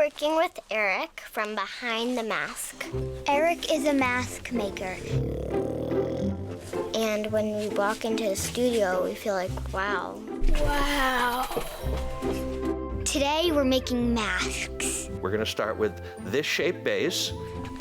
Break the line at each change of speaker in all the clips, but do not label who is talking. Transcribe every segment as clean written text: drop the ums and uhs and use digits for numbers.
working with Eric from Behind the Mask.
Eric is a mask maker.
And when we walk into the studio, we feel like, wow.
Wow. Today we're making masks.
We're going to start with this shaped base.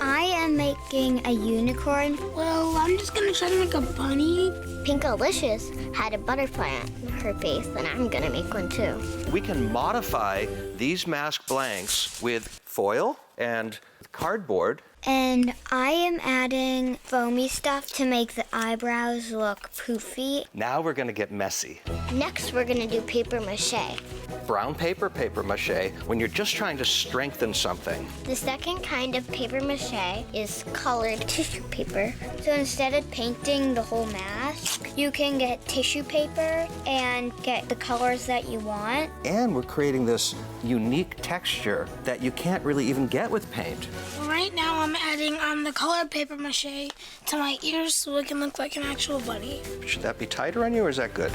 I am making a unicorn.
Well, I'm just gonna try to make a bunny.
Pinkalicious had a butterfly on her face, and I'm gonna make one too.
We can modify these mask blanks with foil and cardboard.
And I am adding foamy stuff to make the eyebrows look poofy.
Now we're going to get messy.
Next, we're gonna do paper mache.
Brown paper, paper mache, when you're just trying to strengthen something.
The second kind of paper mache is colored tissue paper.
So instead of painting the whole mask, you can get tissue paper and get the colors that you want.
And we're creating this unique texture that you can't really even get with paint.
Right now I'm adding the colored paper mache to my ears so it can look like an actual bunny.
Should that be tighter on you or is that good?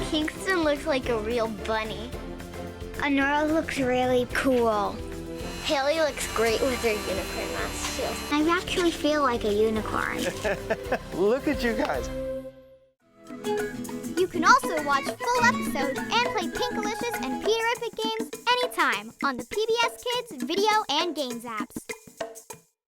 Kingston looks like a real bunny.
Honora looks really cool.
Haley looks great with her unicorn mask too.
I actually feel like a unicorn.
Look at you guys.
You can also watch full episodes and play Pinkalicious and Peterific games anytime on the PBS Kids video and games apps.